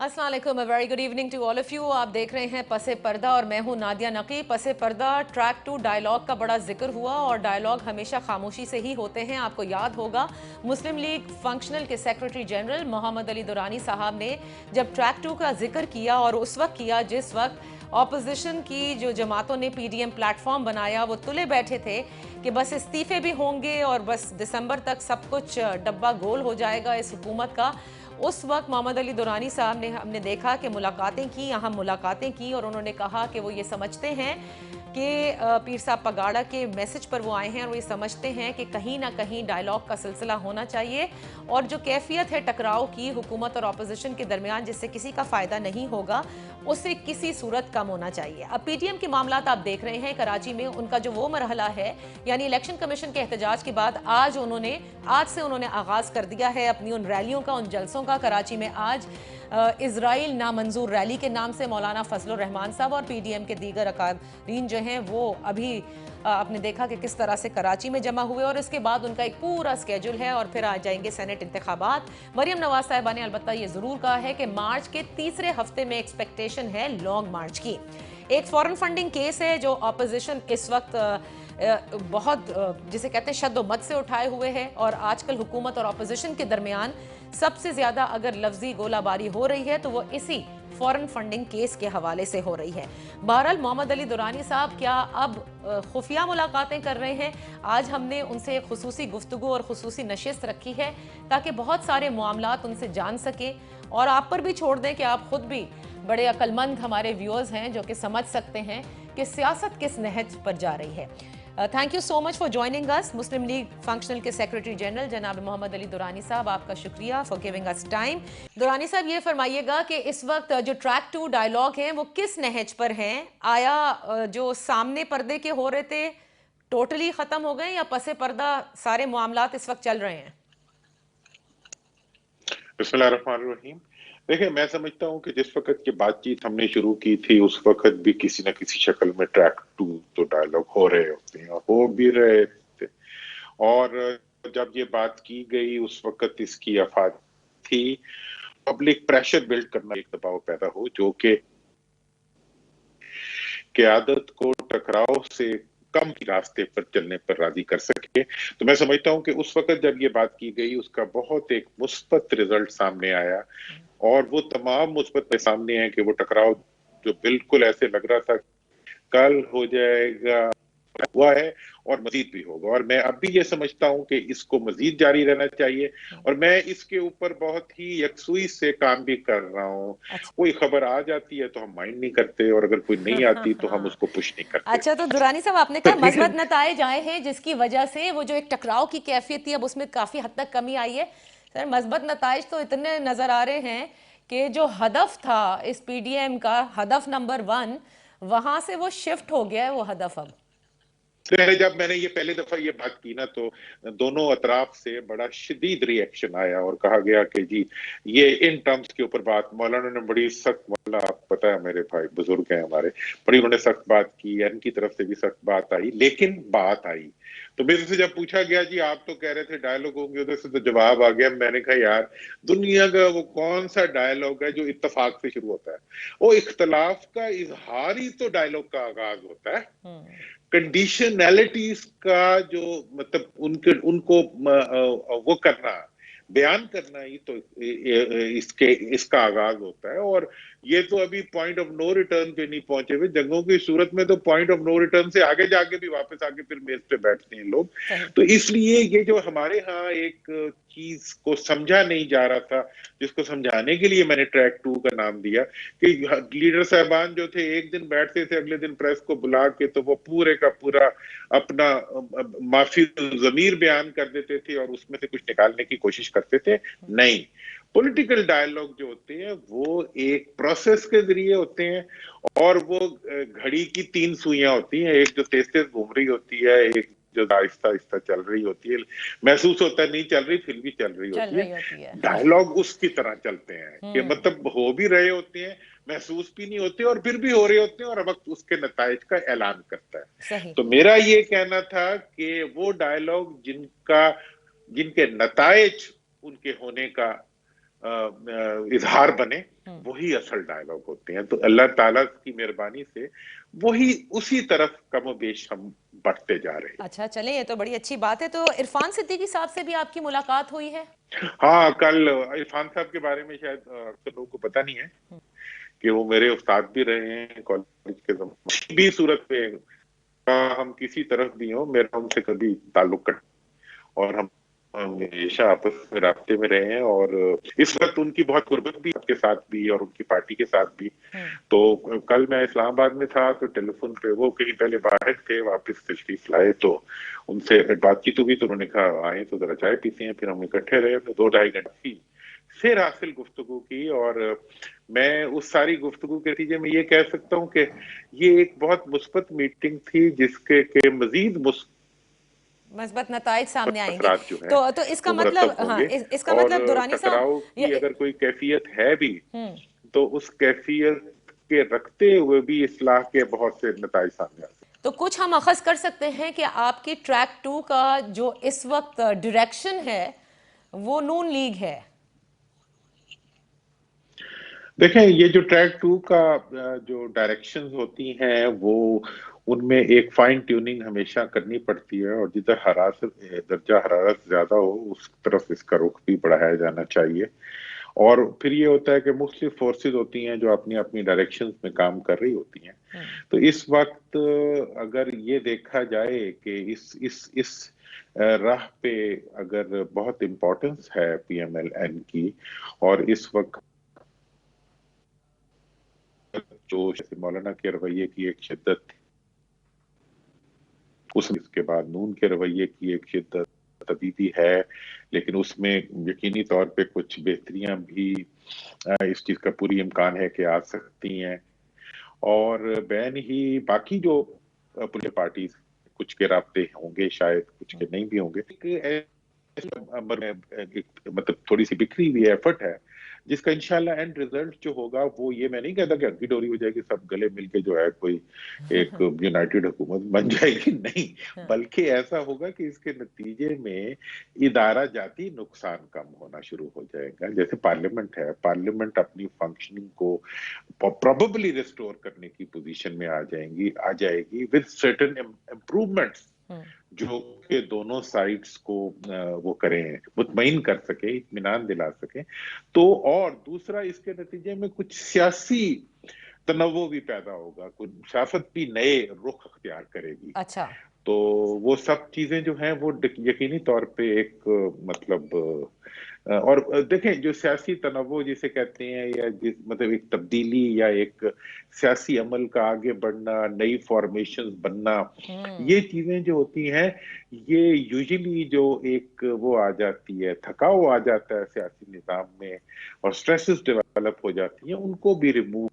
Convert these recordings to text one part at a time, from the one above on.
अस्सलाम वालेकुम, very good evening to all of you. आप देख रहे हैं पसे पर्दा और मैं हूं नादिया नकी। पसे पर्दा ट्रैक टू डायलॉग का बड़ा जिक्र हुआ और डायलॉग हमेशा खामोशी से ही होते हैं। आपको याद होगा मुस्लिम लीग फंक्शनल के सेक्रेटरी जनरल मोहम्मद अली दुरानी साहब ने जब ट्रैक टू का जिक्र किया और उस वक्त किया जिस वक्त ऑपोजिशन की जो जमातों ने पीडीएम प्लेटफॉर्म बनाया वो तुले बैठे थे कि बस इस्तीफे भी होंगे और बस दिसंबर तक सब कुछ डब्बा गोल हो जाएगा इस हुकूमत का। उस वक्त मोहम्मद अली दुरानी साहब ने हमने देखा कि मुलाकातें की, अहम मुलाकातें की और उन्होंने कहा कि वो ये समझते हैं कि पीर साहब पगाड़ा के मैसेज पर वो आए हैं और वो ये समझते हैं कि कहीं ना कहीं डायलॉग का सिलसिला होना चाहिए और जो कैफियत है टकराव की हुकूमत और अपोजिशन के दरमियान जिससे किसी का फ़ायदा नहीं होगा उससे किसी सूरत कम होना चाहिए। अब पीटीएम के मामलात आप देख रहे हैं कराची में उनका जो वो मरहला है यानी इलेक्शन कमीशन के एहतजाज के बाद आज से उन्होंने आगाज़ कर दिया है अपनी उन रैलियों का, उन जलसों का। कराची में आज इजराइल नामंजूर रैली के नाम से मौलाना फजलुर रहमान साहब और पीडीएम के दीगर अकारीन जो हैं वो अभी आपने देखा कि किस तरह से कराची में जमा हुए और इसके बाद उनका एक पूरा स्केड्यूल है और फिर आ जाएंगे सेनेट इंतखाबात। मरियम नवाज साहिबा ने अलबत्ता ये ज़रूर कहा है कि मार्च के तीसरे हफ्ते में एक्सपेक्टेशन है लॉन्ग मार्च की। एक फॉरेन फंडिंग केस है जो अपोजिशन इस वक्त बहुत जिसे कहते हैं शद्दोमत से उठाए हुए है और आजकल हुकूमत और अपोजिशन के दरमियान सबसे ज्यादा अगर लफ्जी गोलाबारी हो रही है तो वो इसी फॉरेन फंडिंग केस के हवाले से हो रही है। बहरहाल मोहम्मद अली दुरानी साहब क्या अब खुफिया मुलाकातें कर रहे हैं? आज हमने उनसे एक खुसूसी गुफ्तगू और खुसूसी नशिस्त रखी है ताकि बहुत सारे मामलात उनसे जान सकें और आप पर भी छोड़ दें कि आप खुद भी बड़े अक्लमंद हमारे व्यूअर्स हैं जो कि समझ सकते हैं कि सियासत किस नहज पर जा रही है। Thank you so much for joining us. Muslim league functional के सेक्रेटरी जनरल जनाब मोहम्मद अली दुरानी साहब, आपका शुक्रिया for giving us time. Durrani साहब ये फरमाइएगा कि इस वक्त जो ट्रैक टू डायलॉग हैं वो किस नहज पर हैं? आया जो सामने पर्दे के हो रहे थे टोटली खत्म हो गए या पसे पर्दा सारे मामलात इस वक्त चल रहे हैं? बिस्मिल्लाहिर्रहमानिर्रहीम। देखिए, मैं समझता हूँ कि जिस वक्त की बातचीत हमने शुरू की थी उस वक्त भी किसी न किसी शक्ल में ट्रैक टू तो डायलॉग हो रहे होते हैं और हो भी रहे थे और जब ये बात की गई उस वक्त इसकी अफाद थी पब्लिक प्रेशर बिल्ड करना, एक दबाव पैदा हो जो कि क़यादत को टकराव से कम रास्ते पर चलने पर राजी कर सके। तो मैं समझता हूं कि उस वक्त जब ये बात की गई उसका बहुत एक मुस्बत रिजल्ट सामने आया और वो तमाम मुस्बत सामने है कि वो टकराव जो बिल्कुल ऐसे लग रहा था कल हो जाएगा हुआ है और मजीद भी होगा और मैं अब भी ये समझता हूं कि इसको मजीद जारी रहना चाहिए और मैं इसके ऊपर बहुत ही यकसुई से काम भी कर रहा हूं। अच्छा। कोई खबर आ जाती है तो हम माइंड नहीं करते और अगर कोई नहीं आती तो हम उसको पुश नहीं करते। अच्छा, तो दुरानी साहब आपने कहा मज़बत नताइज आए हैं जिसकी वजह से वो जो एक टकराव की कैफियत थी अब उसमें काफ़ी हद तक कमी आई है। सर, मज़बत नताइज तो इतने नज़र आ रहे हैं कि जो हदफ था इस पीडीएम का, हदफ नंबर 1, वहां से वो शिफ्ट हो गया है वो हदफ अब। जब मैंने ये पहली दफा ये बात की ना तो दोनों अतराफ से बड़ा शदीद रिएक्शन आया और कहा गया कि जी ये इन टर्म्स के ऊपर बात, मौलाना ने बड़ी सख्त, मौलाना आप पता है मेरे भाई बुजुर्ग हैं हमारे, बड़ी उन्होंने सख्त बात की, इनकी तरफ से भी सख्त बात आई, लेकिन बात आई तो मेरे से जब पूछा गया जी आप तो कह रहे थे डायलॉग होंगे, उधर से तो जवाब आ गया। मैंने कहा यार दुनिया का वो कौन सा डायलॉग है जो इत्तेफाक से शुरू होता है? वो इख्तलाफ का इजहार ही तो डायलॉग का आगाज होता है। कंडीशनैलिटीज का जो मतलब उनको वो करना, बयान करना ही तो इसका आगाज होता है और ये तो अभी पॉइंट ऑफ नो रिटर्न पे नहीं पहुंचे हुए। जंगों की सूरत में तो पॉइंट ऑफ नो रिटर्न से आगे जाके भी वापस आके फिर मेज पे बैठते हैं लोग। तो इसलिए ये जो हमारे यहाँ एक चीज को समझा नहीं जा रहा था जिसको समझाने के लिए मैंने ट्रैक टू का नाम दिया कि लीडर साहबान जो थे एक दिन बैठते थे, अगले दिन प्रेस को बुला के तो वो पूरे का पूरा अपना माफी जमीर बयान कर देते थे और उसमें से कुछ निकालने की कोशिश करते थे। नहीं, पॉलिटिकल डायलॉग जो होते हैं वो एक प्रोसेस के जरिए होते हैं और वो घड़ी की 3 सुइयां होती हैं, एक जो तेज तेज घूम रही होती है, एक जो आहिस्ता आहिस्ता चल रही होती है, महसूस होता है नहीं चल रही फिर भी चल रही होती है। डायलॉग उसकी तरह चलते हैं कि मतलब हो भी रहे होते हैं, महसूस भी नहीं होते और फिर भी हो रहे होते हैं और वक्त उसके नताइज का ऐलान करता है। तो मेरा ये कहना था कि वो डायलॉग जिनके नताइज उनके होने का इजहार बने, वही असल डायलॉग होते हैं। तो अल्लाह ताला की मेहरबानी से वही उसी तरफ कमो बेश हम बढ़ते जा रहे हैं। अच्छा, चलें, ये तो बड़ी अच्छी बात है। तो इरफान सिद्दीकी साहब से भी आपकी मुलाकात हुई है? हाँ, कल इरफान साहब के बारे में शायद अक्सर लोगों को पता नहीं है कि वो मेरे उस्ताद भी रहे हैं कॉलेज के ज़माने भी सूरत पे। हम किसी तरफ भी हो, मेरा उनसे कभी ताल्लुक कट, और हम हमेशा आपस में रास्ते में रहे हैं। और इस वक्त उनकी बहुत गुर्बत भी आपके साथ भी और उनकी पार्टी के साथ भी। तो कल मैं इस्लामाबाद में था, तो टेलीफोन पे वो कहीं पहले बाहर थे, वापस तशरीफ लाए, तो उनसे बातचीत हुई। तो उन्होंने कहा आए तो जरा चाय पीते हैं। फिर हम इकट्ठे रहे, 2-2.5 घंटे की फिर हासिल गुफ्तगू की। और मैं उस सारी गुफ्तगू के नतीजे में ये कह सकता हूँ कि ये एक बहुत मुस्बत मीटिंग थी, जिसके के मजीद मस्बत नताइज सामने आएंगे। असरात जो है तो इसका वो मतलब, मुरतब हाँ, होंगे। इसका और मतलब दुरानी साहब, टकराव की ये अगर कोई कैफियत है भी, तो उस कैफियत के रखते हुए भी इस्लाह के बहुत से नताइज सामने आते हैं। तो कुछ हम अखज़ कर सकते हैं कि आपकी ट्रैक 2 का जो इस वक्त डायरेक्शन है वो नून लीग है। देखें, ये जो ट्रैक 2 का जो डायरेक्शंस होती हैं, वो उनमें एक फाइन ट्यूनिंग हमेशा करनी पड़ती है। और जिधर दर्जा हरारत ज्यादा हो, उस तरफ इसका रुख भी बढ़ाया जाना चाहिए। और फिर ये होता है कि मुख्तलिफ फोर्सेस होती हैं जो अपनी अपनी डायरेक्शंस में काम कर रही होती हैं। तो इस वक्त अगर ये देखा जाए कि इस राह पे अगर बहुत इम्पोर्टेंस है पीएमएलएन की, और इस वक्त जो मौलाना के रवैये की एक शिद्दत थी, उसके बाद नून के रवैये की एक शिद्दत अभी भी है, लेकिन उसमें यकीनी तौर पे कुछ बेहतरियां भी इस चीज का पूरी इम्कान है कि आ सकती हैं। और बैन ही बाकी जो पोलिटिकल पार्टीज, कुछ के राब्ते होंगे शायद, कुछ के नहीं भी होंगे। मतलब थोड़ी सी बिखरी हुई एफर्ट है, जिसका इंशाल्लाह एंड रिजल्ट जो होगा, वो ये मैं नहीं कहता कि अग्गी डोरी हो जाएगी, सब गले मिलके जो है कोई एक यूनाइटेड हुकूमत बन जाएगी, नहीं। बल्कि ऐसा होगा कि इसके नतीजे में इदारा जाती नुकसान कम होना शुरू हो जाएगा। जैसे पार्लियामेंट है, पार्लियामेंट अपनी फंक्शनिंग को प्रोबेबली रिस्टोर करने की पोजीशन में आ जाएगी विद सर्टेन इम्प्रूवमेंट्स, जो कि दोनों साइड्स को वो करें, मुतमईन कर सके, इत्मीनान दिला सके। तो और दूसरा, इसके नतीजे में कुछ सियासी तनव्वो भी पैदा होगा, कुछ सियासत भी नए रुख अख्तियार करेगी। अच्छा, तो वो सब चीजें जो हैं वो यकीनी तौर पे एक मतलब और देखें, जो सियासी तनव्वो जिसे कहते हैं, या मतलब एक तब्दीली या एक सियासी अमल का आगे बढ़ना, नई फॉर्मेशंस बनना, ये चीजें जो होती हैं, ये यूजुअली जो एक वो आ जाती है, थकाव आ जाता है सियासी निजाम में, और स्ट्रेसेस डेवलप हो जाती हैं, उनको भी रिमूव।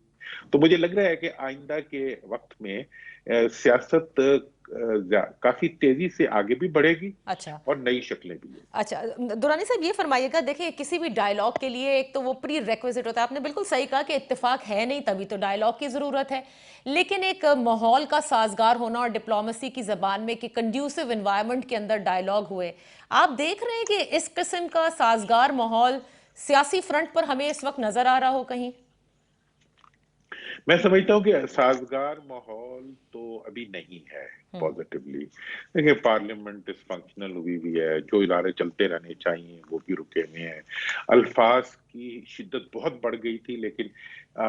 तो मुझे लग रहा है कि आइंदा के वक्त में सियासत काफी तेजी से आगे भी बढ़ेगी, अच्छा, और नई शक्लें भी। अच्छा। दुरानी साहब, ये फरमाइएगा, देखिए, किसी भी डायलॉग के लिए एक तो वो प्री रेक्विजिट होता है। आपने बिल्कुल सही कहा कि इत्तेफाक है नहीं, तभी तो डायलॉग की ज़रूरत है। लेकिन एक माहौल का साजगार होना, और डिप्लोमेसी की ज़बान में कि कंड्यूसिव इन्वायरमेंट के अंदर डायलॉग हुए, आप देख रहे हैं कि इस किस्म का साजगार माहौल सियासी फ्रंट पर हमें इस वक्त नज़र आ रहा हो कहीं? मैं समझता हूँ कि साजगार माहौल तो अभी नहीं है पॉजिटिवली। देखिए, पार्लियामेंट डिसफंक्शनल हुई भी है, जो इदारे चलते रहने चाहिए वो भी रुके हुए हैं। अल्फाज की शिद्दत बहुत बढ़ गई थी, लेकिन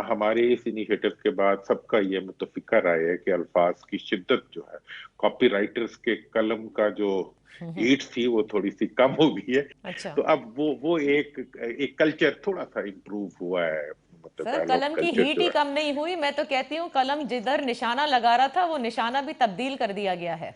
हमारे इस इनिशिएटिव के बाद सबका ये मुत्तफिका राय है कि अल्फाज की शिद्दत जो है, कॉपी राइटर्स के कलम का जो हीट थी, वो थोड़ी सी कम हो गई है। अच्छा तो अब वो एक कल्चर थोड़ा सा इम्प्रूव हुआ है, मतलब सर, डायलॉग कलम की कल्चर हीट जो ही है। कम नहीं हुई, मैं तो कहती हूँ कलम जिधर निशाना लगा रहा था वो निशाना भी तब्दील कर दिया गया है।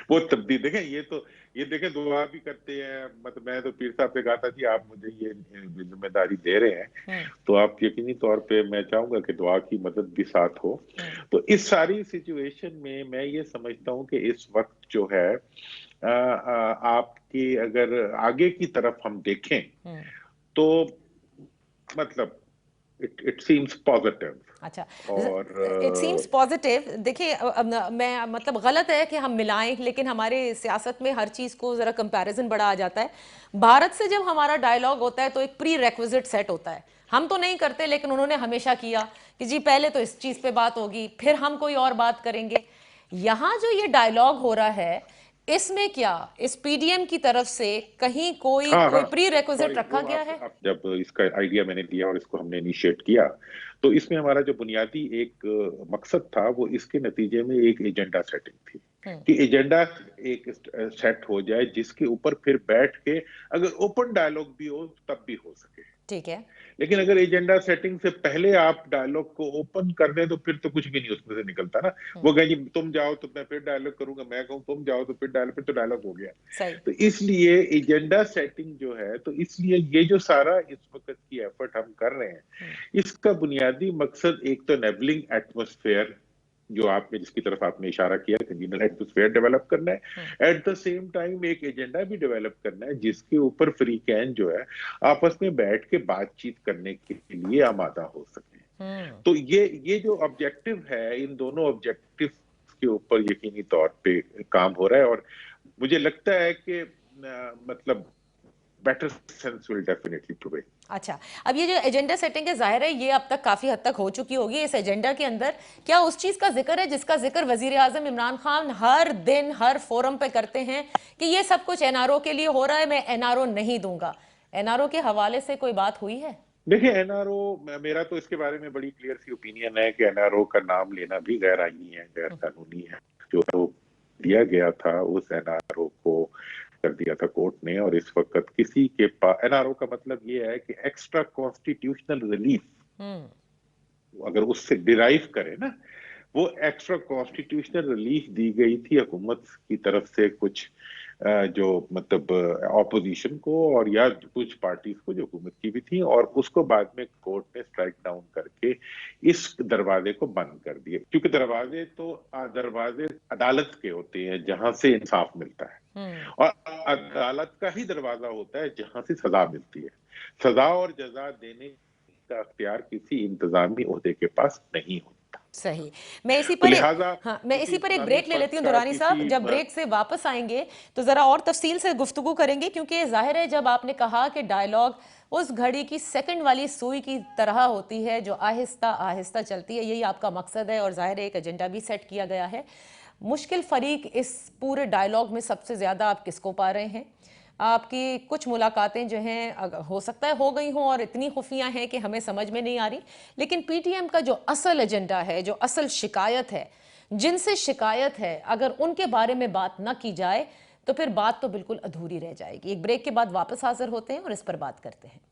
वो तब्दील देखें, ये देखें, दुआ भी करते हैं। मतलब मैं तो पीर साहब से कहा था जी, आप मुझे ये जिम्मेदारी दे रहे हैं, तो आप यकीनी तौर पे, मैं चाहूंगा कि दुआ की मदद भी साथ हो। तो इस सारी सिचुएशन में मैं ये समझता हूँ कि इस वक्त जो है, आपकी अगर आगे की तरफ हम देखें, तो मतलब it seems positive. اچھا اور اٹ سیمس پازیٹیو. دیکھیے میں مطلب غلط ہے کہ ہم ملائیں، لیکن ہمارے سیاست میں ہر چیز کو ذرا کمپیریزن بڑا آ جاتا ہے. بھارت سے جب ہمارا ڈائلاگ ہوتا ہے تو ایک پری ریکوزٹ سیٹ ہوتا ہے. ہم تو نہیں کرتے لیکن انہوں نے ہمیشہ کیا کہ جی پہلے تو اس چیز پہ بات ہوگی، پھر ہم کوئی اور بات کریں گے. یہاں جو یہ ڈائلاگ ہو رہا ہے اس میں کیا اس پی ڈی ایم کی طرف سے کہیں کوئی پری ریکوزٹ رکھا گیا ہے؟ جب اس کا آئیڈیا میں نے دیا اور اس کو ہم نے انیشیٹ کیا تو اس میں ہمارا جو بنیادی ایک مقصد تھا وہ اس کے نتیجے میں ایک ایجنڈا سیٹنگ تھی کہ ایجنڈا ایک سیٹ ہو جائے جس کے اوپر پھر بیٹھ کے اگر اوپن ڈائلاگ بھی ہو تب بھی ہو سکے. ٹھیک ہے، لیکن اگر ایجنڈا سیٹنگ سے پہلے آپ ڈائلاگ کو اوپن کر دیں تو پھر تو کچھ بھی نہیں اس میں سے نکلتا نا. وہ کہیں جی تم جاؤ تو میں پھر ڈائلاگ کروں گا، میں کہوں تم جاؤ تو پھر ڈائلاگ، پھر تو ڈائلاگ ہو گیا. تو اس لیے ایجنڈا سیٹنگ جو ہے، تو اس لیے یہ جو سارا اس وقت کی ایفرٹ ہم کر رہے ہیں اس کا بنیادی مقصد ایک تو نیبلنگ ایٹماسفیئر جو آپ نے جس کی طرف آپ نے اشارہ کیا کنجینل ایٹماسفیئر ڈیولپ کرنا ہے، ایٹ دا سیم ٹائم ایک ایجنڈا بھی ڈیولپ کرنا ہے جس کے اوپر فری کین جو ہے آپس میں بیٹھ کے بات چیت کرنے کے لیے آمادہ ہو سکیں. تو یہ جو آبجیکٹو ہے، ان دونوں آبجیکٹو کے اوپر یقینی طور پہ کام ہو رہا ہے اور مجھے لگتا ہے کہ مطلب بیٹر سینس ول ڈیفینیٹلی پروویل. اچھا، اب یہ جو ایجنڈا سیٹنگ ہے ظاہر ہے یہ اب تک کافی حد تک ہو چکی ہوگی. اس ایجنڈا کے اندر کیا اس چیز کا ذکر ہے جس کا ذکر وزیر اعظم عمران خان ہر دن ہر فورم پہ کرتے ہیں کہ یہ سب کچھ این آر او کے لیے ہو رہا ہے، میں این آر او نہیں دوں گا؟ این آر او کے حوالے سے کوئی بات ہوئی ہے؟ دیکھیں این آر او، میرا تو اس کے بارے میں بڑی کلیئر سی اوپینین ہے کہ این آر او کا نام لینا بھی غیر آئینی ہے، غیر قانونی ہے. جو دیا گیا تھا اس این آر او کو کر دیا تھا کورٹ نے، اور اس وقت کسی کے پاس این آر او کا مطلب یہ ہے کہ ایکسٹرا کانسٹیٹیوشنل ریلیف، اگر اس سے ڈیرائیو کرے نا، وہ ایکسٹرا کانسٹیٹیوشنل ریلیف دی گئی تھی حکومت کی طرف سے کچھ جو مطلب اپوزیشن کو اور یا کچھ پارٹیز کو جو حکومت کی بھی تھی، اور اس کو بعد میں کورٹ نے اسٹرائک ڈاؤن کر کے اس دروازے کو بند کر دیے. کیونکہ دروازے عدالت کے ہوتے ہیں جہاں سے انصاف ملتا ہے، اور عدالت کا ہی دروازہ ہوتا ہے جہاں سے سزا ملتی ہے. سزا اور جزا دینے کا اختیار کسی انتظامی عہدے کے پاس نہیں ہوتا. صحیح. میں اسی پر ایک بریک لے لیتی ہوں دورانی صاحب. جب بریک سے واپس آئیں گے تو ذرا اور تفصیل سے گفتگو کریں گے، کیونکہ ظاہر ہے جب آپ نے کہا کہ ڈائلاگ اس گھڑی کی سیکنڈ والی سوئی کی طرح ہوتی ہے جو آہستہ آہستہ چلتی ہے، یہی آپ کا مقصد ہے، اور ظاہر ہے ایک ایجنڈا بھی سیٹ کیا گیا ہے. مشکل فریق اس پورے ڈائلاگ میں سب سے زیادہ آپ کس کو پا رہے ہیں؟ آپ کی کچھ ملاقاتیں جو ہیں ہو سکتا ہے ہو گئی ہوں اور اتنی خفیہ ہیں کہ ہمیں سمجھ میں نہیں آ رہی، لیکن پی ٹی ایم کا جو اصل ایجنڈا ہے، جو اصل شکایت ہے، جن سے شکایت ہے، اگر ان کے بارے میں بات نہ کی جائے تو پھر بات تو بالکل ادھوری رہ جائے گی. ایک بریک کے بعد واپس حاضر ہوتے ہیں اور اس پر بات کرتے ہیں.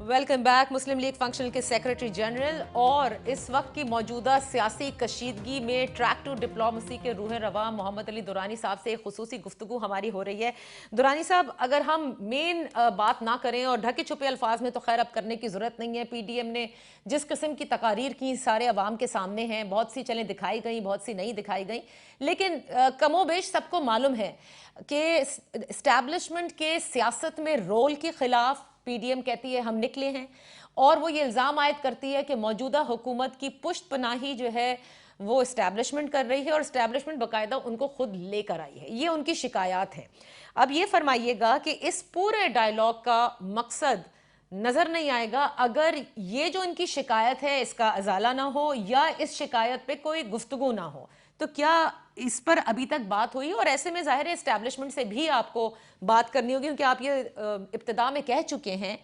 Welcome back. Muslim League functional کے سیکرٹری جنرل اور اس وقت کی موجودہ سیاسی کشیدگی میں ٹریک ٹو ڈپلومیسی کے روح رواں محمد علی درانی صاحب سے ایک خصوصی گفتگو ہماری ہو رہی ہے. درانی صاحب، اگر ہم مین بات نہ کریں اور ڈھکے چھپے الفاظ میں تو خیر اب کرنے کی ضرورت نہیں ہے، پی ڈی ایم نے جس قسم کی تقاریر کی سارے عوام کے سامنے ہیں، بہت سی چلیں دکھائی گئیں، بہت سی نہیں دکھائی گئیں، لیکن کم و بیش سب کو معلوم ہے کہ اسٹیبلشمنٹ کے سیاست میں رول کے خلاف پی ڈی ایم کہتی ہے ہم نکلے ہیں، اور وہ یہ الزام عائد کرتی ہے کہ موجودہ حکومت کی پشت پناہی جو ہے وہ اسٹیبلشمنٹ کر رہی ہے، اور اسٹیبلشمنٹ باقاعدہ ان کو خود لے کر آئی ہے. یہ ان کی شکایات ہیں. اب یہ فرمائیے گا کہ اس پورے ڈائلاگ کا مقصد نظر نہیں آئے گا اگر یہ جو ان کی شکایت ہے اس کا ازالہ نہ ہو یا اس شکایت پہ کوئی گفتگو نہ ہو. تو کیا اس پر ابھی تک بات ہوئی؟ اور ایسے میں ظاہر ہے اسٹیبلشمنٹ سے بھی آپ کو بات کرنی ہوگی، کیونکہ آپ یہ ابتدا میں کہہ چکے ہیں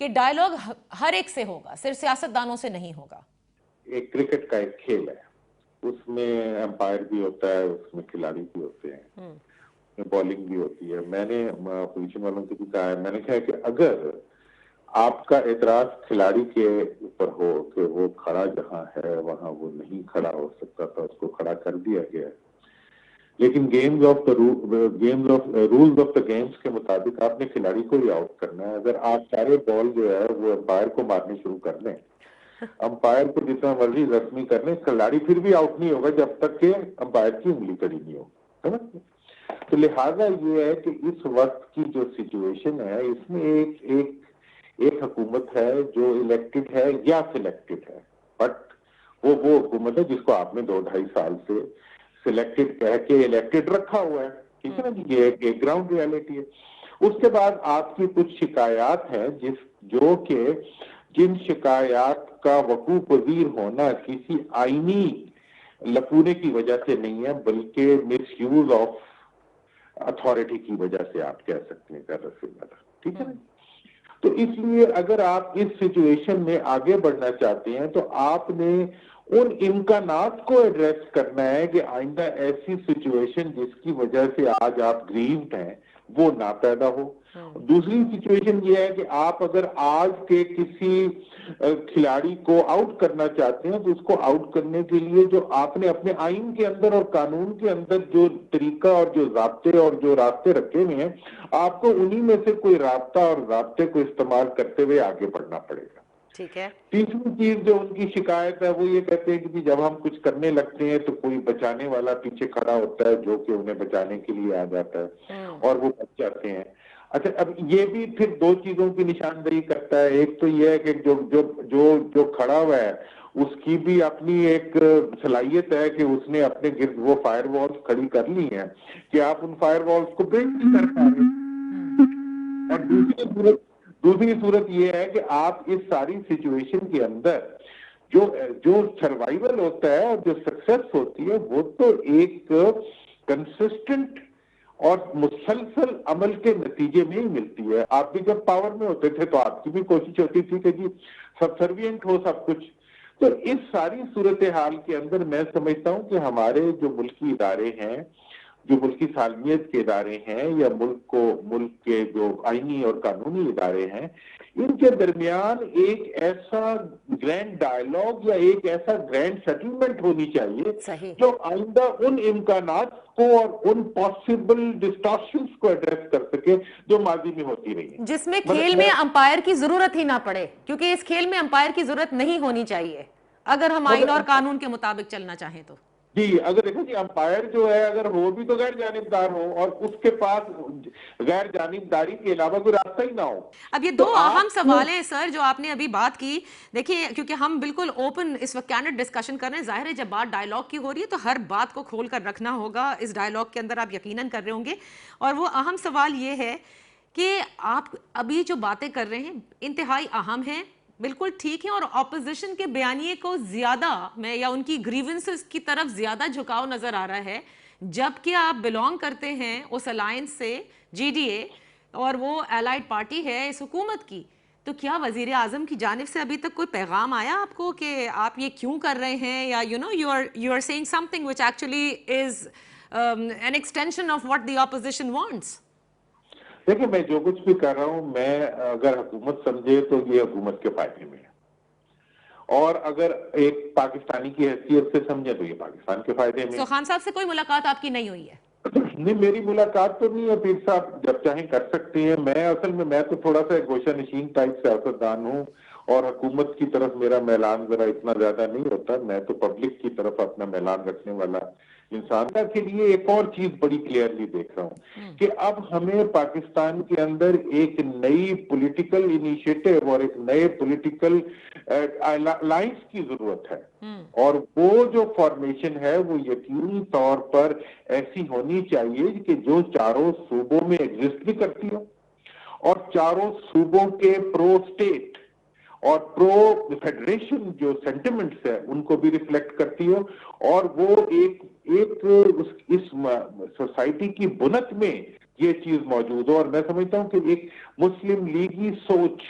کہ ڈائلاگ ہر ایک سے ہوگا، صرف سیاستدانوں سے نہیں ہوگا. ایک کرکٹ کا ایک کھیل ہے، اس میں امپائر بھی ہوتا ہے، اس میں کھلاڑی بھی ہوتے ہیں، بالنگ بھی ہوتی ہے. میں نے اپوزیشن والوں سے بھی کہا ہے، میں نے کہا کہ اگر آپ کا اعتراض کھلاڑی کے اوپر ہو کہ وہ کھڑا جہاں ہے وہاں وہ نہیں کھڑا ہو سکتا تھا، اس کو کھڑا کر دیا گیا، لیکن رولز آف دا گیمز کے مطابق آپ نے کھلاڑی کو ہی آؤٹ کرنا ہے. اگر آپ سارے بال جو ہے وہ امپائر کو مارنے شروع کر دیں अंपायर को जितना मर्जी जख्मी करने, खिलाड़ी फिर भी आउट नहीं होगा जब तक कि अंपायर की उंगली कड़ी नहीं हो, है ना। तो लिहाजा ये है कि इस वक्त की जो सिचुएशन है, इसमें एक हुकूमत है जो इलेक्टेड है या सिलेक्टेड है, बट वो हुकूमत है जिसको आपने 2-2.5 साल से सिलेक्टेड कह के इलेक्टेड रखा हुआ है, ठीक है ना। ये एक ग्राउंड रियलिटी है। उसके बाद आपकी कुछ शिकायत हैं जिन शिकायत का वकूफ पजीर होना किसी आईनी लकूने की वजह से नहीं है, बल्कि मिस यूज ऑफ अथॉरिटी की वजह से आप कह सकते हैं, ठीक है ना। तो इसलिए अगर आप इस सिचुएशन में आगे बढ़ना चाहते हैं तो आपने उन इम्कानात को एड्रेस करना है कि आइंदा ऐसी सिचुएशन जिसकी वजह से आज आप ग्रीव्ड हैं वो ना पैदा हो। दूसरी सिचुएशन ये है कि आप अगर आज के किसी खिलाड़ी को आउट करना चाहते हैं तो उसको आउट करने के लिए जो आपने अपने आइन के अंदर और कानून के अंदर जो तरीका और जो ज़ाब्ते और जो रास्ते रखे हुए हैं, आपको उन्हीं में से कोई रास्ता और ज़ाब्ते को इस्तेमाल करते हुए आगे बढ़ना पड़ेगा। ठीक है। तीसरी चीज जो उनकी शिकायत है वो ये कहते हैं कि जब हम कुछ करने लगते हैं तो कोई बचाने वाला पीछे खड़ा होता है जो कि उन्हें बचाने के लिए आ जाता है और वो बच जाते हैं। अच्छा, अब ये भी फिर दो चीजों की निशानदेही करता है। एक तो ये है कि जो खड़ा हुआ है उसकी भी अपनी एक सलाहियत है कि उसने अपने गिर्द वो फायर वॉल्स खड़ी कर ली हैं कि आप उन फायर वॉल्स को ब्रेक नहीं कर पा रहे। और दूसरी सूरत ये है कि आप इस सारी सिचुएशन के अंदर जो सर्वाइवल होता है और जो सक्सेस होती है वो तो एक कंसिस्टेंट और मुसलसल अमल के नतीजे में ही मिलती है। आप भी जब पावर में होते थे तो आपकी भी कोशिश होती थी कि जी सबसर्विएंट हो सब कुछ। तो इस सारी सूरत हाल के अंदर मैं समझता हूं कि हमारे जो मुल्की इदारे हैं, जो मुल्की सालमियत के इदारे हैं या मुल्क के जो आईनी और कानूनी इदारे हैं, इनके दरमियान एक ऐसा ग्रैंड डायलॉग या एक ऐसा ग्रैंड सेटलमेंट होनी चाहिए जो आइंदा उन इम्कानात को और उन पॉसिबल डिस्टॉर्शंस को एड्रेस कर सके जो माजी में होती रही है, जिसमें खेल में अंपायर की जरूरत ही ना पड़े, क्योंकि इस खेल में अंपायर की जरूरत नहीं होनी चाहिए अगर हम आइन और कानून के मुताबिक चलना चाहें तो। जी, अगर देखो जी अंपायर जो है अगर वो भी तो गैर जानिबदार हो और उसके पास गैर जानिबदारी के अलावा कोई रास्ता ही ना हो। अब ये दो अहम सवाल हैं सर जो आपने अभी बात की। देखिए, क्योंकि हम बिल्कुल ओपन इस वक्त कैंडिड डिस्कशन कर रहे हैं, जाहिर है जब बात डायलॉग की हो रही है तो हर बात को खोल कर रखना होगा। इस डायलॉग के अंदर आप यकीनन कर रहे होंगे, और वो अहम सवाल ये है कि आप अभी जो बातें कर रहे हैं इंतहाई अहम हैं, बिल्कुल ठीक है, और ऑपोजिशन के बयानिए को ज्यादा में या उनकी ग्रीवेंसेस की तरफ ज्यादा झुकाव नजर आ रहा है, जबकि आप बिलोंग करते हैं उस अलायंस से, जीडीए, और वो एलाइड पार्टी है इस हुकूमत की। तो क्या वजीर आजम की जानिब से अभी तक कोई पैगाम आया आपको कि आप ये क्यों कर रहे हैं, या you are saying something which actually is an extension of what the opposition wants? देखिए, मैं जो कुछ भी कर रहा हूं, मैं अगर हुकूमत समझे तो ये हुकूमत के फायदे में है, और अगर एक पाकिस्तानी की हैसियत से समझे तो ये पाकिस्तान के फायदे में। तो खान साहब से कोई मुलाकात आपकी नहीं हुई है? नहीं, मेरी मुलाकात तो नहीं है। पीर साहब जब चाहें कर सकते हैं। मैं तो थोड़ा सा गोशा नशीन टाइप सियासतदान हूँ और हुकूमत की तरफ मेरा मैलान जरा इतना ज्यादा नहीं होता। मैं तो पब्लिक की तरफ अपना मैलान रखने वाला इंसान के लिए एक और चीज बड़ी क्लियरली देख रहा हूँ कि अब हमें पाकिस्तान के अंदर एक नई पॉलिटिकल इनिशिएटिव और एक नए पॉलिटिकल अलायंस की जरूरत है, और वो जो फॉर्मेशन है वो यकीनी तौर पर ऐसी होनी चाहिए कि जो चारों सूबों में एग्जिस्ट भी करती हो और चारों सूबों के प्रो स्टेट और प्रो फेडरेशन जो सेंटिमेंट्स है उनको भी रिफ्लेक्ट करती हो, और वो इस सोसाइटी की बुनत में ये चीज मौजूद हो। और मैं समझता हूँ कि एक मुस्लिम लीगी सोच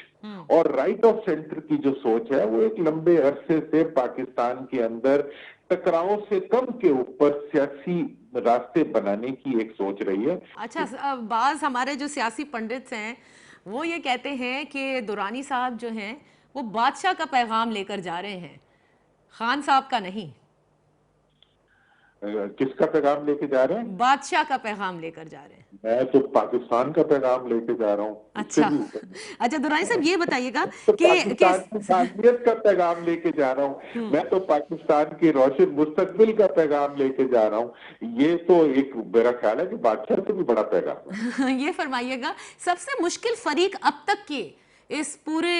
और राइट ऑफ सेंटर की जो सोच है वो एक लंबे अरसे से पाकिस्तान के अंदर टकराव से कम के ऊपर सियासी रास्ते बनाने की एक सोच रही है। अच्छा, बाज हमारे जो सियासी पंडित हैं वो ये कहते हैं कि दुरानी साहब जो हैं वो बादशाह का पैगाम लेकर जा रहे हैं, खान साहब का नहीं। किसका पैगाम लेके जा रहे हैं? बादशाह का पैगाम लेकर जा रहे हैं। मैं तो पाकिस्तान का पैगाम लेके जा रहा हूँ। अच्छा अच्छा, दुरानी साहब ये बताइएगा तो कि पाकिस्तान की सालियत का पैगाम लेके जा रहा हूँ। मैं तो पाकिस्तान के रोशन मुस्तकबिल का पैगाम लेके जा रहा हूँ। ये तो एक मेरा ख्याल है कि बादशाह से भी बड़ा पैगाम है। ये फरमाइएगा, सबसे मुश्किल फरीक अब तक के इस पूरे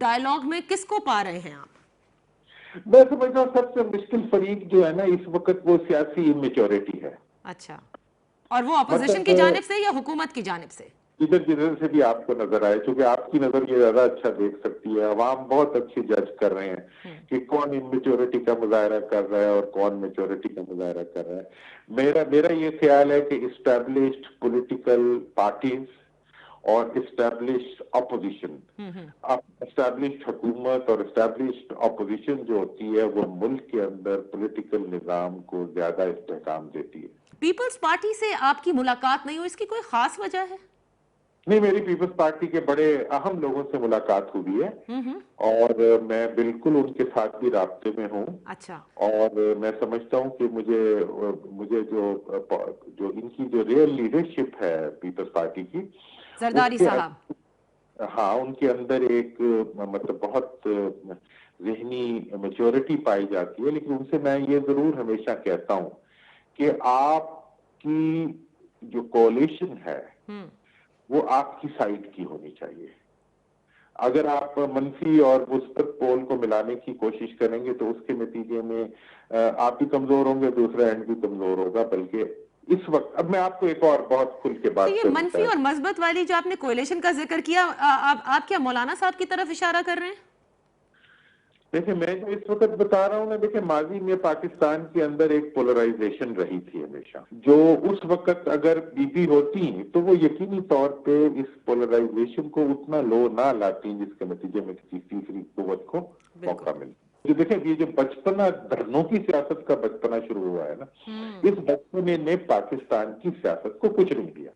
डायलॉग में किसको पा रहे हैं आप? मैं समझता हूँ सबसे मुश्किल फरीक जो है ना इस वक्त वो सियासी इमेच्योरिटी है। अच्छा, और वो अपोजिशन की जानिब से या हुकूमत की जानिब से? जिधर जिधर से भी आपको नजर आए, क्योंकि आपकी नजर ये ज्यादा अच्छा देख सकती है। अवाम बहुत अच्छी जज कर रहे हैं कि कौन इमेच्योरिटी का मुजाहरा कर रहा है और कौन मेच्योरिटी का मुजाहरा कर रहा है। मेरा ये ख्याल है कि इस्टेब्लिश्ड पॉलिटिकल पार्टीज और इस्टेब्लिश्ड अपोजिशन, इस्टेब्लिश्ड हुकूमत और इस्टेब्लिश्ड अपोजिशन जो होती है वो मुल्क के अंदर पॉलिटिकल निजाम को ज्यादा इस्तेहकाम देती है। पीपल्स पार्टी से आपकी मुलाकात नहीं हुई, इसकी कोई खास वजह है? नहीं, मेरी पीपल्स पार्टी के बड़े अहम लोगों से मुलाकात हुई है और मैं बिल्कुल उनके साथ भी राब्ते में हूँ। अच्छा। और मैं समझता हूँ कि मुझे जो इनकी जो रियल लीडरशिप है पीपल्स पार्टी की, जरदारी साहब, हाँ, उनके अंदर एक मतलब बहुत ज़हनी मैच्योरिटी पाई जाती है। लेकिन उनसे मैं ये जरूर हमेशा कहता हूँ कि आपकी जो कोalition है वो आपकी साइड की होनी चाहिए। अगर आप मनफी और मुस्बत पोल को मिलाने की कोशिश करेंगे तो उसके नतीजे में आप भी कमजोर होंगे, दूसरा एंड भी कमजोर होगा। बल्कि इस वक्त अब मैं आपको एक और बहुत खुल के बात तो ये मनफी और मस्बत वाली जो आपने कोalition का जिक्र किया, आप क्या मौलाना साहब की तरफ इशारा कर रहे हैं? देखिए, मैं जो इस वक्त बता रहा हूँ ना, देखिए माजी में पाकिस्तान के अंदर एक पोलराइजेशन रही थी हमेशा, जो उस वक्त अगर बीबी होती तो वो यकीनी तौर पे इस पोलराइजेशन को उतना लो ना लाती जिसके नतीजे में किसी तीसरी कुव्वत को मौका मिले। तो देखिए, ये जो बचपना, धरनों की सियासत का बचपना शुरू हुआ है ना, इस बचपने ने पाकिस्तान की सियासत को कुछ नहीं दिया।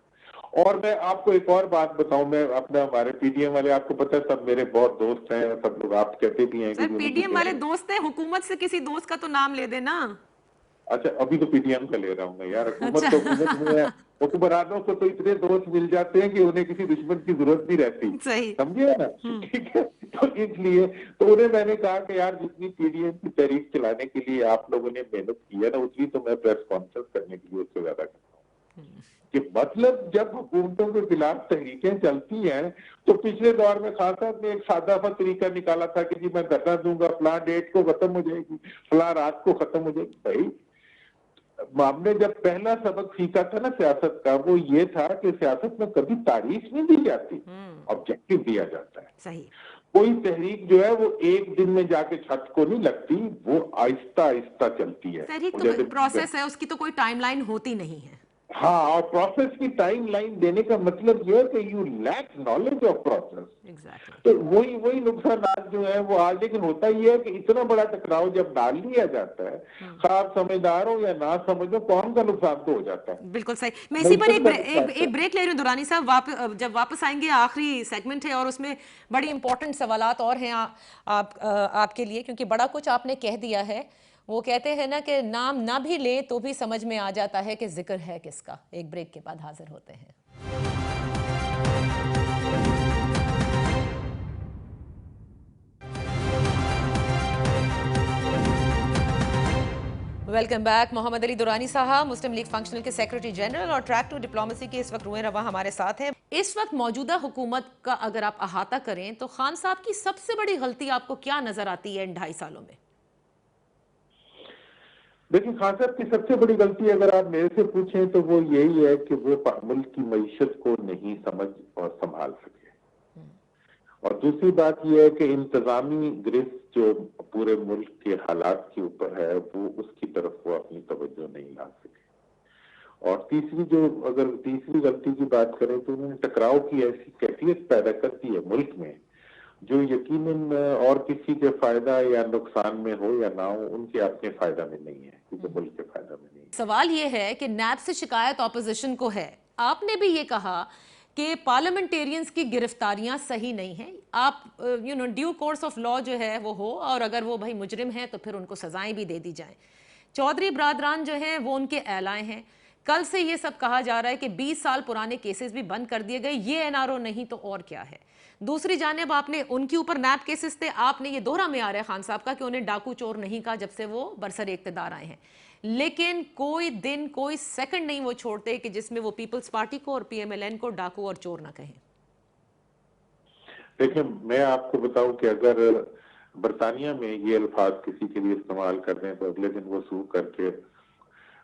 और मैं आपको एक और बात बताऊं, मैं अपना हमारे पीडीएम वाले, आपको पता है सब मेरे बहुत दोस्त हैं, सब लोग आप कहते भी हैं कि पीडीएम वाले दोस्त हैं, हुकूमत से किसी दोस्त का तो नाम ले देना। अच्छा, अभी तो पीडीएम का ले रहा हूँ मैं यार। हुकूमत तो हुकूमत में है, हुक्मरानों को तो इतने दोस्त मिल जाते हैं कि उन्हें किसी दुश्मन की जरूरत नहीं रहती, समझे ना? ठीक है, तो इसलिए तो उन्हें मैंने कहा कि यार जितनी पीडीएम की तहरीक चलाने के लिए आप लोगों ने मेहनत की है ना, उतनी तो मैं प्रेस कॉन्फ्रेंस करने के लिए उससे ज्यादा करता हूँ। कि मतलब जब हुकूमतों के खिलाफ तहरीकें चलती हैं तो पिछले दौर में खान साहब ने एक सादा सा तरीका निकाला था कि जी मैं धरना दूंगा, फलां डेट को खत्म हो जाएगी, फलां रात को खत्म हो जाएगी। भाई, हमने जब पहला सबक सीखा था ना सियासत का, वो ये था कि सियासत में कभी तारीफ नहीं दी जाती, ऑब्जेक्टिव दिया जाता है। सही। कोई तहरीक जो है वो एक दिन में जाके छत को नहीं लगती, वो आहिस्ता आहिस्ता चलती है। तहरीक तो प्रोसेस है, उसकी तो कोई टाइमलाइन होती नहीं है। हाँ, और प्रोसेस की टाइमलाइन देने का मतलब ये है कि you lack knowledge of process. Exactly. तो वही नुकसानात जो है वो आज, लेकिन होता ही है कि इतना बड़ा टकराव जब डाल लिया जाता है, आप समझदार हो या ना समझो, कौन का नुकसान तो हो जाता है। बिल्कुल सही। मैं इसी पर एक ब्रेक ले रही हूँ दुरानी साहब, जब वापस आएंगे आखिरी सेगमेंट है और उसमें बड़ी इंपॉर्टेंट सवालात और हैं आपके लिए, क्योंकि बड़ा कुछ आपने कह दिया है। वो कहते हैं ना कि नाम ना भी ले तो भी समझ में आ जाता है कि जिक्र है किसका। एक ब्रेक के बाद हाजिर होते हैं। Welcome back. Mohammad Ali Durrani sahab Muslim league functional के सेक्रेटरी जनरल और ट्रैक टू डिप्लोमेसी के इस वक्त रुए रवा हमारे साथ हैं। इस वक्त मौजूदा हुकूमत का अगर आप अहाता करें तो खान साहब की सबसे बड़ी गलती आपको क्या नजर आती है इन 2.5 सालों में? देखिए, खान साहब की सबसे बड़ी गलती अगर आप मेरे से पूछें तो वो यही है कि वो मुल्क की मईशत को नहीं समझ और संभाल सके। और दूसरी बात यह है कि इंतजामी गिरफ्त जो पूरे मुल्क के हालात के ऊपर है, वो उसकी तरफ वो अपनी तवज्जो नहीं ला सके। और तीसरी गलती की बात करें तो उन्होंने टकराव की ऐसी कैफियत पैदा कर दी है मुल्क में जो यकीनन और किसी के फायदा या नुकसान में हो या ना हो, उनके अपने फायदा में नहीं है, क्योंकि मुल्क के फायदा में नहीं है। सवाल ये है कि नैब से शिकायत ऑपोजिशन को है। आपने भी ये कहा कि पार्लियामेंटेरियंस की गिरफ्तारियां सही नहीं है। आप ड्यू कोर्स ऑफ लॉ जो है वो हो, और अगर वो भाई मुजरिम है तो फिर उनको सजाएं भी दे दी जाएं। चौधरी बरादरान जो हैं वो उनके एलाए हैं। कल से ये सब कहा जा रहा है कि 20 साल पुराने केसेस भी बंद कर दिए गए, ये एनआरओ नहीं तो और क्या है। दूसरी जानिब आपने उनके ऊपर नैब केसेस थे, आपने ये दोहरा में आ रहा है खान साहब का कि उन्हें डाकू चोर नहीं कहा जब से वो बरसर इख्तिदार आए हैं, लेकिन कोई दिन कोई सेकंड नहीं वो छोड़ते कि जिसमें वो पीपल्स पार्टी को और पीएमएलएन को डाकू और चोर ना कहें। देखिए, मैं आपको बताऊं कि अगर बरतानिया में ये अल्फाज किसी के लिए इस्तेमाल कर रहे हैं तो अगले दिन वो सू करके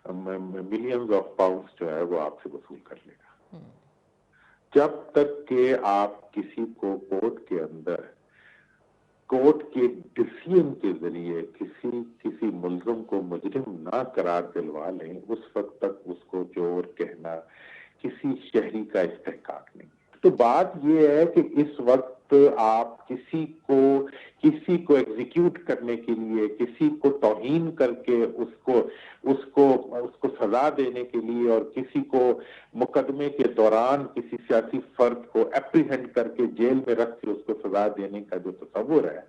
मिलियंस ऑफ पाउंड्स जो है वो आपसे वसूल कर लेगा। जब तक कि आप किसी को कोर्ट के अंदर कोर्ट के डिसीजन के जरिए किसी मुलजिम को मुजरिम ना करार दिलवा लें, उस वक्त तक उसको चोर कहना किसी शहरी का इस्तेहकाक नहीं। तो बात ये है कि इस वक्त आप किसी को एग्जीक्यूट करने के लिए, किसी को तौहीन करके उसको सजा देने के लिए और किसी को मुकदमे के दौरान किसी सियासी फर्द को एप्रीहेंड करके जेल में रख के उसको सजा देने का जो तस्वुर है,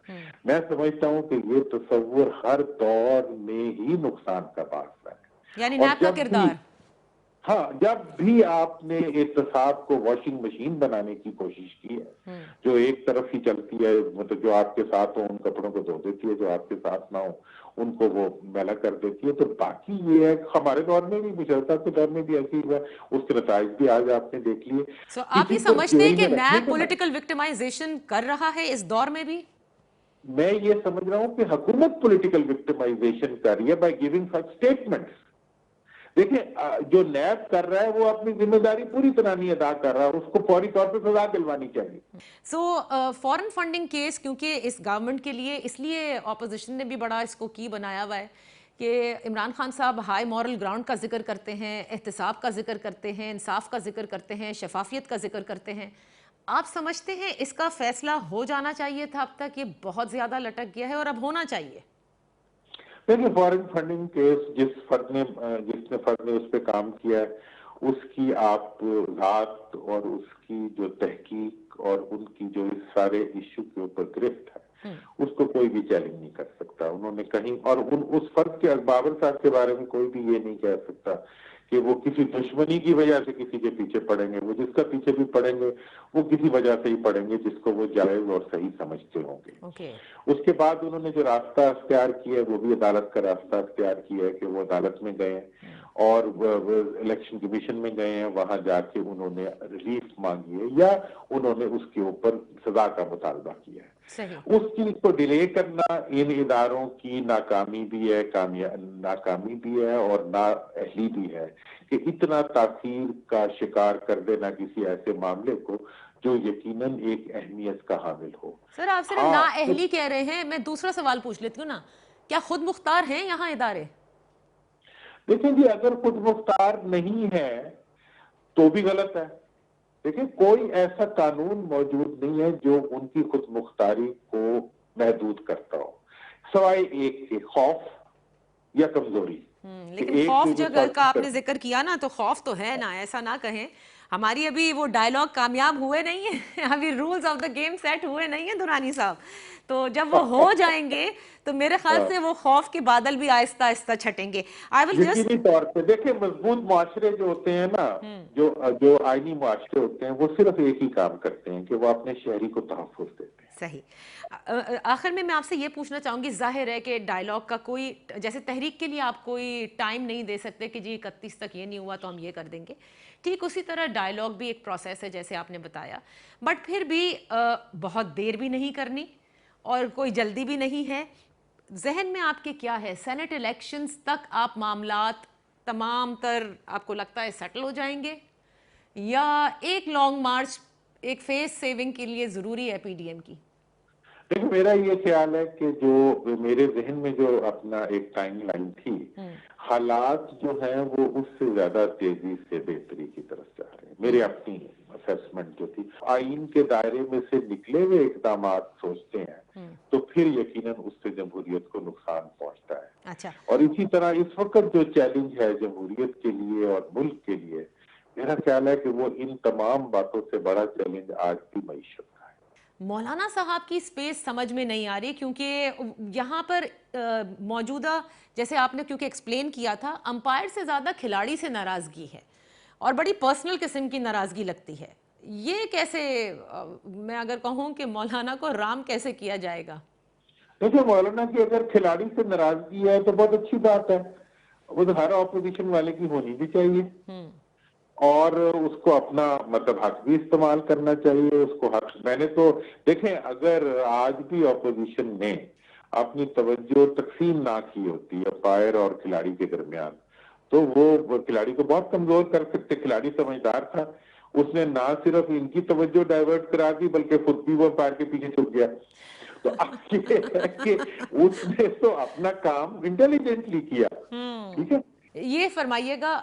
मैं समझता हूँ कि ये तस्वुर हर दौर में ही नुकसान का बात है। यानी नैब का किरदार, हाँ, जब भी आपने एहतसाब को वॉशिंग मशीन बनाने की कोशिश की है, जो एक तरफ ही चलती है, मतलब जो आपके साथ हो उन कपड़ों को धो देती है, जो आपके साथ ना हो उनको वो मैला कर देती है, तो बाकी ये है हमारे दौर में भी, मुशर्रफ के दौर में भी ऐसी हुआ, उसके नताइज भी आज आपने देख लिए। आप ये समझते हैं कि नैब पॉलिटिकल विक्टिमाइजेशन कर रहा है इस दौर में भी? मैं ये समझ रहा हूँ कि हुकूमत पॉलिटिकल विक्टिमाइजेशन कर रही है बाय गिविंग सच स्टेटमेंट्स। देखिए, जो नैब कर रहा है वो अपनी जिम्मेदारी पूरी तरह नहीं अदा कर रहा है, उसको फौरी तौर पे सजा दिलवानी चाहिए। फॉरेन फंडिंग केस क्योंकि इस गवर्नमेंट के लिए, इसलिए ऑपोजिशन ने भी बड़ा इसको की बनाया हुआ है कि इमरान खान साहब हाई मॉरल ग्राउंड का जिक्र करते हैं, एहतसाब का जिक्र करते हैं, इंसाफ का जिक्र करते हैं, शफाफियत का जिक्र करते हैं। आप समझते हैं इसका फैसला हो जाना चाहिए था अब तक? ये बहुत ज्यादा लटक गया है और अब होना चाहिए। देखिए, फॉरेन फंडिंग केस जिसने फर्द ने उस पर काम किया है, उसकी आप जात और उसकी जो तहकीक और उनकी जो इस सारे इश्यू के ऊपर गिरफ्त है, उसको कोई भी चैलेंज नहीं कर सकता। उन्होंने कहीं और उस फर्द के बाबर साहब के बारे में कोई भी ये नहीं कह सकता कि वो किसी दुश्मनी की वजह से किसी के पीछे पड़ेंगे। वो जिसका पीछे भी पड़ेंगे वो किसी वजह से ही पड़ेंगे जिसको वो जायज और सही समझते होंगे। उसके बाद उन्होंने जो रास्ता अख्तियार किया है वो भी अदालत का रास्ता अख्तियार किया है कि वो अदालत में गए और इलेक्शन कमीशन में गए हैं, वहां जाके उन्होंने रिलीफ मांगी है या उन्होंने उसके ऊपर सजा का मुतालबा किया है। उस चीज को डिले करना इन इदारों की नाकामी भी है और नाअहली भी है कि इतना तासीर का शिकार कर देना किसी ऐसे मामले को जो यकीनन एक अहमियत का हामिल हो। सर, आप सिर्फ नाअहली कह रहे हैं, मैं दूसरा सवाल पूछ लेती हूँ ना, क्या खुद मुख्तार हैं यहाँ इदारे? देखिए जी, अगर खुद मुख्तार नहीं है तो भी गलत है। देखिए, कोई ऐसा कानून मौजूद नहीं है जो उनकी खुद मुख्तारी को महदूद करता हो, सवाए एक के खौफ या कमजोरी। लेकिन खौफ जगह का आपने जिक्र किया ना, तो खौफ तो है ना, ऐसा ना कहें। हमारी अभी वो डायलॉग कामयाब हुए नहीं है, अभी rules of the game set हुए नहीं है दुरानी साहब। तो जब वो हो जाएंगे तो मेरे ख्याल से वो खौफ के बादल भी Aahista Aahista छटेंगे। I will just तौर पे देखिए, मजबूत मुआशरे जो होते हैं ना, जो आईनी मुआशरे होते हैं, वो सिर्फ एक ही काम करते हैं कि वो अपने शहरी को तहफ़्फ़ुज़ देते हैं। सही। आखिर में मैं आपसे ये पूछना चाहूंगी, जाहिर है कि डायलॉग का कोई, जैसे तहरीक के लिए आप कोई टाइम नहीं दे सकते कि जी 31 तक ये नहीं हुआ तो हम ये कर देंगे, ठीक उसी तरह डायलॉग भी एक प्रोसेस है जैसे आपने बताया, बट फिर भी बहुत देर भी नहीं करनी और कोई जल्दी भी नहीं है। जहन में आपके क्या है, सेनेट इलेक्शंस तक आप मामलात तमाम तर आपको लगता है सेटल हो जाएंगे, या एक लॉन्ग मार्च एक फेस सेविंग के लिए जरूरी है पीडीएम की? देखिए, मेरा ये ख्याल है कि जो मेरे जहन में जो अपना एक टाइम लाइन थी, हालात जो हैं वो उससे ज्यादा तेजी से बेहतरी की तरफ जा रहे हैं। मेरी अपनी असेसमेंट जो थी, आइन के दायरे में से निकले हुए इकदाम सोचते हैं तो फिर यकीनन उससे जमहूरियत को नुकसान पहुंचता है। अच्छा। और इसी तरह इस वक्त जो चैलेंज है जमहूरियत के लिए और मुल्क के लिए, मेरा ख्याल है कि वो इन तमाम बातों से बड़ा चैलेंज आज भी मईशत का है। मौलाना साहब की स्पेस समझ में नहीं आ रही, क्योंकि यहाँ पर मौजूदा, जैसे आपने क्योंकि एक्सप्लेन किया था, अंपायर से ज़्यादा खिलाड़ी से नाराज़गी है और बड़ी पर्सनल किस्म की नाराज़गी लगती है। ये कैसे मैं अगर कहूँ कि मौलाना को राम कैसे किया जाएगा? देखिए, मौलाना की अगर खिलाड़ी से नाराजगी है तो बहुत अच्छी बात है, वो तो हर ऑपोजिशन वाले की होनी भी चाहिए और उसको अपना मतलब हक भी इस्तेमाल करना चाहिए। उसको हक, मैंने तो देखें, अगर आज भी ऑपोजिशन ने अपनी तवज्जो तकसीम ना की होती अंपायर और खिलाड़ी के दरमियान, तो वो खिलाड़ी को बहुत कमजोर कर सकते। खिलाड़ी समझदार था, उसने ना सिर्फ इनकी तवज्जो डाइवर्ट करा दी बल्कि खुद भी वो अंपायर के पीछे छुप गया। तो अब ये है कि उसने तो अपना काम इंटेलिजेंटली किया। ठीक है, ये फरमाइएगा,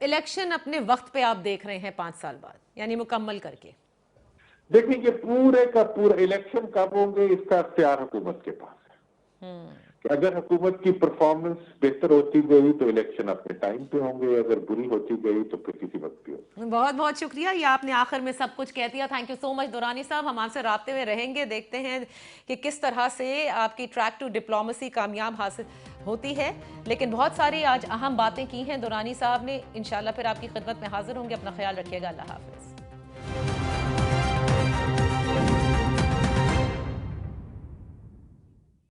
इलेक्शन अपने वक्त पे आप देख रहे हैं 5 साल बाद, यानी मुकम्मल करके? देखिए कि पूरे का पूरा इलेक्शन कब होंगे इसका अख्तियार हुकूमत के पास है। कि अगर हुकूमत की परफॉर्मेंस बेहतर होती गई तो इलेक्शन अपने टाइम पे होंगे, अगर बुरी होती गई तो फिर किसी वक्त भी होगी। बहुत बहुत शुक्रिया, ये आपने आखिर में सब कुछ कह दिया। Thank you so much Durrani साहब। हम आपसे राब्ते में रहेंगे, देखते हैं कि किस तरह से आपकी ट्रैक टू डिप्लोमेसी कामयाब हासिल होती है। लेकिन बहुत सारी आज अहम बातें की हैं दुरानी साहब ने। इंशाल्लाह फिर आपकी खिदमत में हाजिर होंगे। अपना ख्याल रखिएगा। अल्लाह हाफिज़।